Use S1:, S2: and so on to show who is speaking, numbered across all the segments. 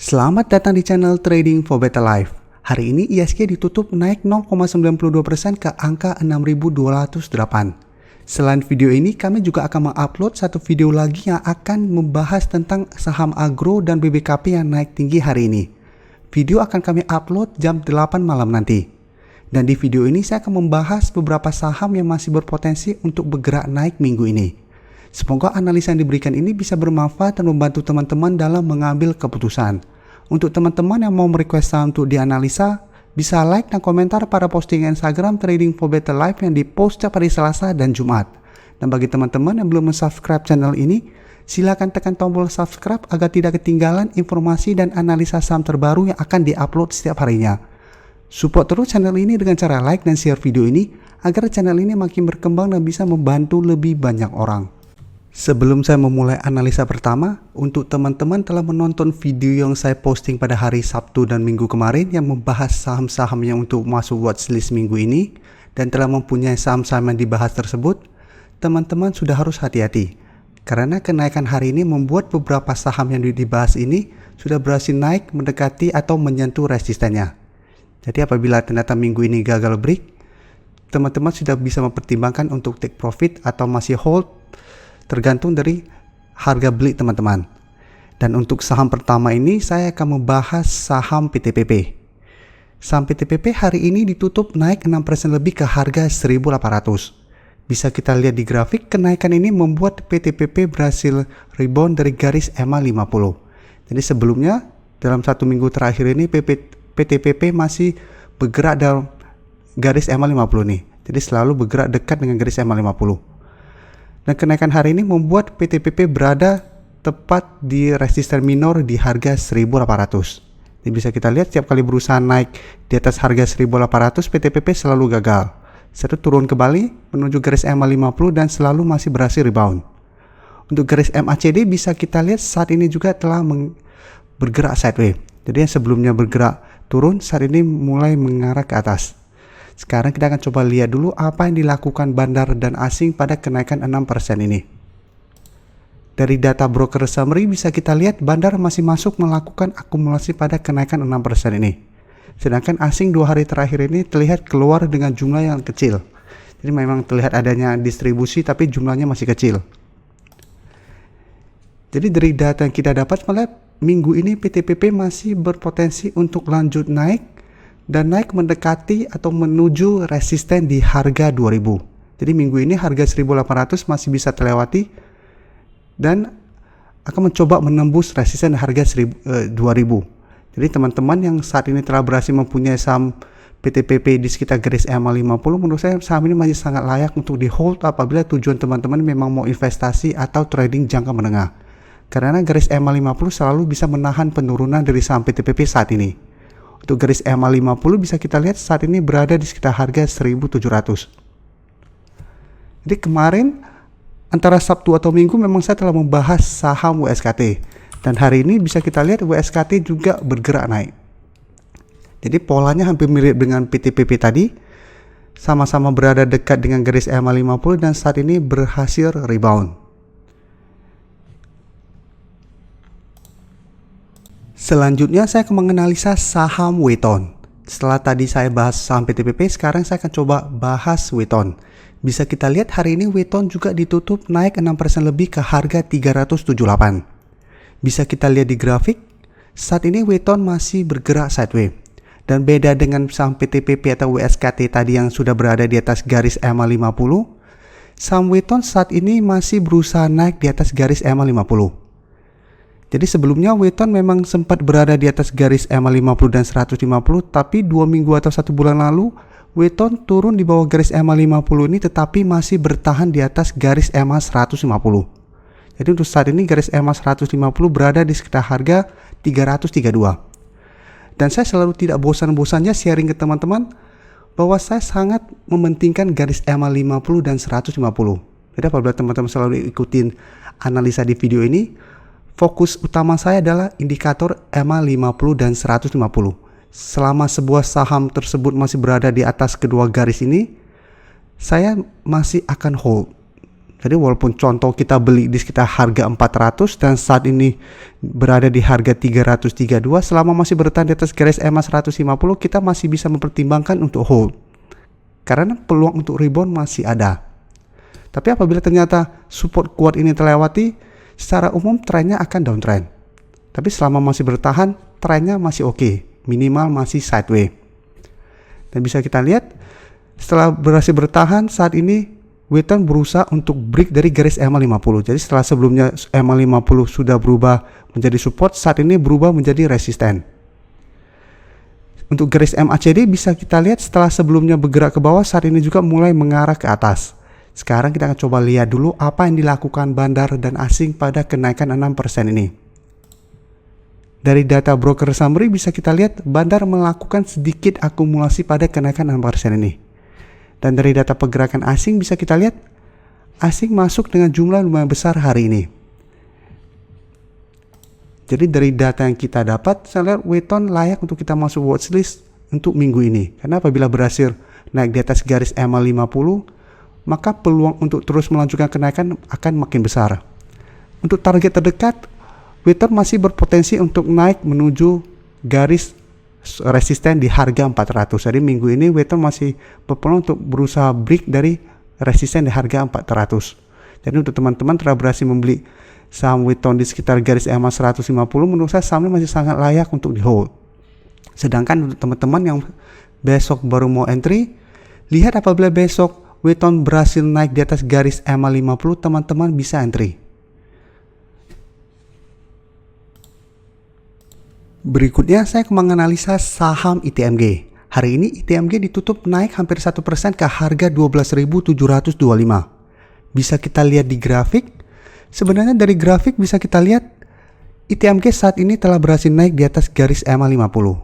S1: Selamat datang di channel Trading for Better Life. Hari ini ISG ditutup naik 0,92% ke angka 6.208. Selain video ini, kami juga akan mengupload satu video lagi yang akan membahas tentang saham agro dan BBKP yang naik tinggi hari ini. Video akan kami upload jam 8 malam nanti. Dan di video ini saya akan membahas beberapa saham yang masih berpotensi untuk bergerak naik minggu ini. Semoga analisa yang diberikan ini bisa bermanfaat dan membantu teman-teman dalam mengambil keputusan. Untuk teman-teman yang mau merequest saham untuk dianalisa, bisa like dan komentar pada postingan Instagram Trading for Better Life yang dipost setiap hari Selasa dan Jumat. Dan bagi teman-teman yang belum subscribe channel ini, silakan tekan tombol subscribe agar tidak ketinggalan informasi dan analisa saham terbaru yang akan diupload setiap harinya. Support terus channel ini dengan cara like dan share video ini agar channel ini makin berkembang dan bisa membantu lebih banyak orang. Sebelum saya memulai analisa pertama, untuk teman-teman telah menonton video yang saya posting pada hari Sabtu dan Minggu kemarin yang membahas saham-saham yang untuk masuk watchlist minggu ini dan telah mempunyai saham-saham yang dibahas tersebut, teman-teman sudah harus hati-hati. Karena kenaikan hari ini membuat beberapa saham yang dibahas ini sudah berhasil naik mendekati atau menyentuh resistennya. Jadi apabila ternyata minggu ini gagal break, teman-teman sudah bisa mempertimbangkan untuk take profit atau masih hold, tergantung dari harga beli teman-teman. Dan untuk saham pertama ini saya akan membahas saham PTPP. Saham PTPP hari ini ditutup naik 6% lebih ke harga 1.800. Bisa kita lihat di grafik, kenaikan ini membuat PTPP berhasil rebound dari garis EMA 50. Jadi sebelumnya dalam satu minggu terakhir ini PTPP masih bergerak dalam garis EMA 50 nih. Jadi selalu bergerak dekat dengan garis EMA 50. Dan kenaikan hari ini membuat PTPP berada tepat di resisten minor di harga 1.800. Jadi bisa kita lihat setiap kali berusaha naik di atas harga 1.800, PTPP selalu gagal. Setelah turun kembali menuju garis EMA 50 dan selalu masih berhasil rebound. Untuk garis MACD bisa kita lihat saat ini juga telah bergerak sideways. Jadi yang sebelumnya bergerak turun, saat ini mulai mengarah ke atas. Sekarang kita akan coba lihat dulu apa yang dilakukan bandar dan asing pada kenaikan 6% ini. Dari data broker summary bisa kita lihat bandar masih masuk melakukan akumulasi pada kenaikan 6% ini. Sedangkan asing 2 hari terakhir ini terlihat keluar dengan jumlah yang kecil. Jadi memang terlihat adanya distribusi tapi jumlahnya masih kecil. Jadi dari data yang kita dapat melihat minggu ini PTPP masih berpotensi untuk lanjut naik dan naik mendekati atau menuju resisten di harga 2000. Jadi minggu ini harga 1800 masih bisa terlewati dan akan mencoba menembus resisten harga 2000. Jadi teman-teman yang saat ini telah berhasil mempunyai saham PTPP di sekitar garis EMA 50, menurut saya saham ini masih sangat layak untuk di hold apabila tujuan teman-teman memang mau investasi atau trading jangka menengah. Karena garis EMA 50 selalu bisa menahan penurunan dari saham PTPP saat ini. Untuk garis EMA 50 bisa kita lihat saat ini berada di sekitar harga 1.700. Jadi kemarin antara Sabtu atau Minggu memang saya telah membahas saham WSKT. Dan hari ini bisa kita lihat WSKT juga bergerak naik. Jadi polanya hampir mirip dengan PTPP tadi. Sama-sama berada dekat dengan garis EMA 50 dan saat ini berhasil rebound. Selanjutnya saya akan menganalisa saham Weton. Setelah tadi saya bahas saham PTPP, sekarang saya akan coba bahas Weton. Bisa kita lihat hari ini Weton juga ditutup naik 6% lebih ke harga 378. Bisa kita lihat di grafik, saat ini Weton masih bergerak sideways. Dan beda dengan saham PTPP atau WSKT tadi yang sudah berada di atas garis EMA 50, saham Weton saat ini masih berusaha naik di atas garis EMA 50. Jadi sebelumnya Weton memang sempat berada di atas garis EMA 50 dan 150, tapi 2 minggu atau 1 bulan lalu Weton turun di bawah garis EMA 50 ini tetapi masih bertahan di atas garis EMA 150. Jadi untuk saat ini garis EMA 150 berada di sekitar harga 332. Dan saya selalu tidak bosan-bosannya sharing ke teman-teman bahwa saya sangat mementingkan garis EMA 50 dan 150. Jadi apabila teman-teman selalu ikutin analisa di video ini, fokus utama saya adalah indikator EMA 50 dan 150. Selama sebuah saham tersebut masih berada di atas kedua garis ini, saya masih akan hold. Jadi walaupun contoh kita beli di sekitar harga 400 dan saat ini berada di harga 332, selama masih bertahan di atas garis EMA 150, kita masih bisa mempertimbangkan untuk hold. Karena peluang untuk rebound masih ada. Tapi apabila ternyata support kuat ini terlewati, secara umum trennya akan downtrend. Tapi selama masih bertahan, trennya masih oke, minimal masih sideways. Dan bisa kita lihat, setelah berhasil bertahan, saat ini Wheaton berusaha untuk break dari garis EMA 50. Jadi setelah sebelumnya EMA 50 sudah berubah menjadi support, saat ini berubah menjadi resisten. Untuk garis MACD bisa kita lihat setelah sebelumnya bergerak ke bawah, saat ini juga mulai mengarah ke atas. Sekarang kita akan coba lihat dulu apa yang dilakukan bandar dan asing pada kenaikan 6% ini. Dari data broker summary bisa kita lihat bandar melakukan sedikit akumulasi pada kenaikan 6% ini. Dan dari data pergerakan asing bisa kita lihat asing masuk dengan jumlah lumayan besar hari ini. Jadi dari data yang kita dapat, saya lihat Wheaton layak untuk kita masuk watchlist untuk minggu ini. Karena apabila berhasil naik di atas garis EMA 50, maka peluang untuk terus melanjutkan kenaikan akan makin besar. Untuk target terdekat, Wheaton masih berpotensi untuk naik menuju garis resisten di harga 400. Jadi minggu ini Wheaton masih berpeluang untuk berusaha break dari resisten di harga 400. Jadi untuk teman-teman telah berhasil membeli saham Wheaton di sekitar garis EMA 150, menurut saya sahamnya masih sangat layak untuk di hold. Sedangkan untuk teman-teman yang besok baru mau entry, lihat apabila besok Wheaton berhasil naik di atas garis EMA 50, teman-teman bisa entry. Berikutnya saya akan menganalisa saham ITMG. Hari ini ITMG ditutup naik hampir 1% ke harga 12.725. Bisa kita lihat di grafik. Sebenarnya dari grafik bisa kita lihat ITMG saat ini telah berhasil naik di atas garis EMA 50.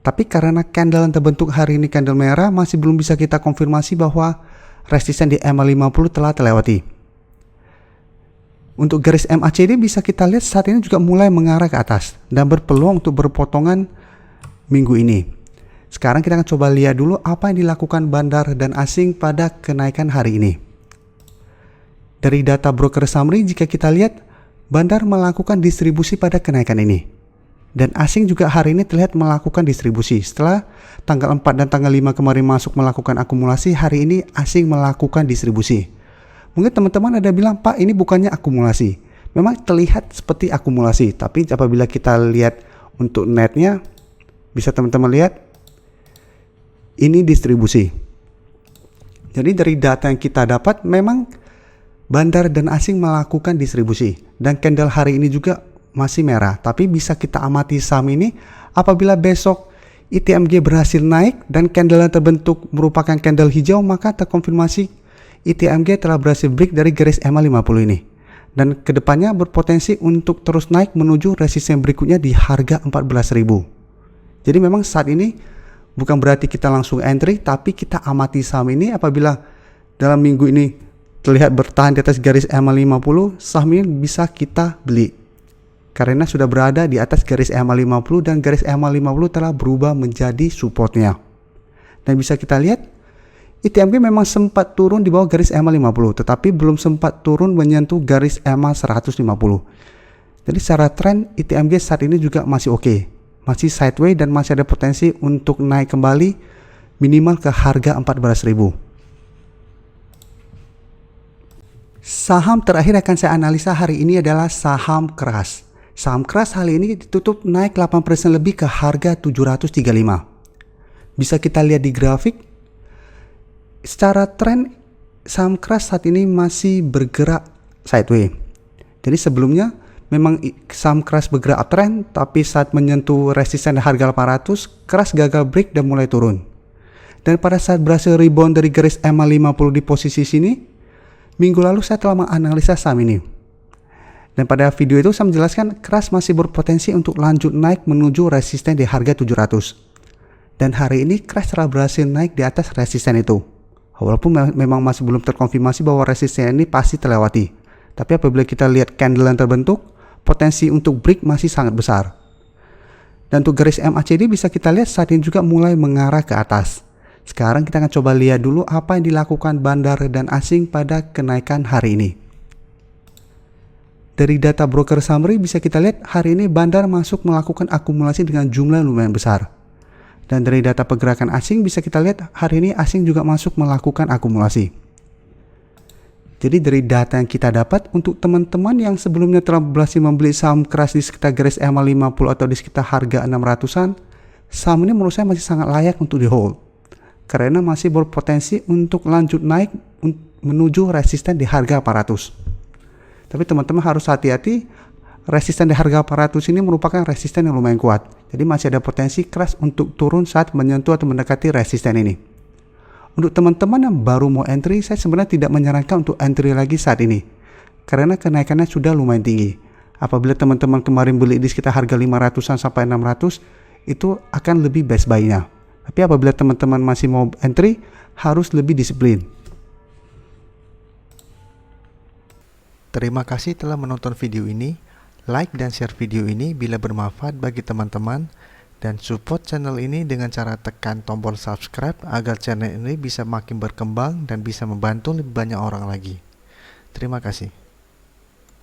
S1: Tapi karena candle yang terbentuk hari ini candle merah, masih belum bisa kita konfirmasi bahwa resisten di EMA 50 telah terlewati. Untuk garis MACD bisa kita lihat saat ini juga mulai mengarah ke atas dan berpeluang untuk berpotongan minggu ini. Sekarang kita akan coba lihat dulu apa yang dilakukan bandar dan asing pada kenaikan hari ini. Dari data broker summary jika kita lihat bandar melakukan distribusi pada kenaikan ini. Dan asing juga hari ini terlihat melakukan distribusi. Setelah tanggal 4 dan tanggal 5 kemarin masuk melakukan akumulasi, hari ini asing melakukan distribusi. Mungkin teman-teman ada bilang, Pak ini bukannya akumulasi. Memang terlihat seperti akumulasi, tapi apabila kita lihat untuk netnya, bisa teman-teman lihat, ini distribusi. Jadi dari data yang kita dapat, memang bandar dan asing melakukan distribusi. Dan candle hari ini juga masih merah, tapi bisa kita amati saham ini, apabila besok ITMG berhasil naik dan candle yang terbentuk merupakan candle hijau, maka terkonfirmasi ITMG telah berhasil break dari garis EMA 50 ini. Dan kedepannya berpotensi untuk terus naik menuju resisten berikutnya di harga 14.000. Jadi memang saat ini bukan berarti kita langsung entry, tapi kita amati saham ini apabila dalam minggu ini terlihat bertahan di atas garis EMA 50, saham ini bisa kita beli. Karena sudah berada di atas garis EMA 50 dan garis EMA 50 telah berubah menjadi supportnya. Dan bisa kita lihat ITMG memang sempat turun di bawah garis EMA 50, tetapi belum sempat turun menyentuh garis EMA 150. Jadi secara tren ITMG saat ini juga masih oke, masih sideways dan masih ada potensi untuk naik kembali minimal ke harga 14.000. Saham terakhir akan saya analisa hari ini adalah saham keras. Saham keras hari ini ditutup naik 8% lebih ke harga 735. Bisa kita lihat di grafik. Secara tren saham keras saat ini masih bergerak sideways. Jadi sebelumnya memang saham keras bergerak uptrend, tapi saat menyentuh resisten harga 800, keras gagal break dan mulai turun. Dan pada saat berhasil rebound dari garis EMA 50 di posisi sini, minggu lalu saya telah menganalisa saham ini. Dan pada video itu saya menjelaskan keras masih berpotensi untuk lanjut naik menuju resisten di harga 700. Dan hari ini keras telah berhasil naik di atas resisten itu. Walaupun memang masih belum terkonfirmasi bahwa resisten ini pasti terlewati. Tapi apabila kita lihat candle yang terbentuk, potensi untuk break masih sangat besar. Dan untuk garis MACD bisa kita lihat saat ini juga mulai mengarah ke atas. Sekarang kita akan coba lihat dulu apa yang dilakukan bandar dan asing pada kenaikan hari ini. Dari data broker summary bisa kita lihat hari ini bandar masuk melakukan akumulasi dengan jumlah lumayan besar. Dan dari data pergerakan asing bisa kita lihat hari ini asing juga masuk melakukan akumulasi. Jadi dari data yang kita dapat untuk teman-teman yang sebelumnya telah berhasil membeli saham keras di sekitar garis EMA 50 atau di sekitar harga 600-an, saham ini menurut saya masih sangat layak untuk di hold. Karena masih berpotensi untuk lanjut naik menuju resisten di harga 400. Tapi teman-teman harus hati-hati, resisten di harga 400 ini merupakan resisten yang lumayan kuat. Jadi masih ada potensi keras untuk turun saat menyentuh atau mendekati resisten ini. Untuk teman-teman yang baru mau entry, saya sebenarnya tidak menyarankan untuk entry lagi saat ini. Karena kenaikannya sudah lumayan tinggi. Apabila teman-teman kemarin beli di sekitar harga 500-an sampai 600, itu akan lebih best buy-nya. Tapi apabila teman-teman masih mau entry, harus lebih disiplin. Terima kasih telah menonton video ini. Like dan share video ini bila bermanfaat bagi teman-teman. Dan support channel ini dengan cara tekan tombol subscribe agar channel ini bisa makin berkembang dan bisa membantu lebih banyak orang lagi. Terima kasih.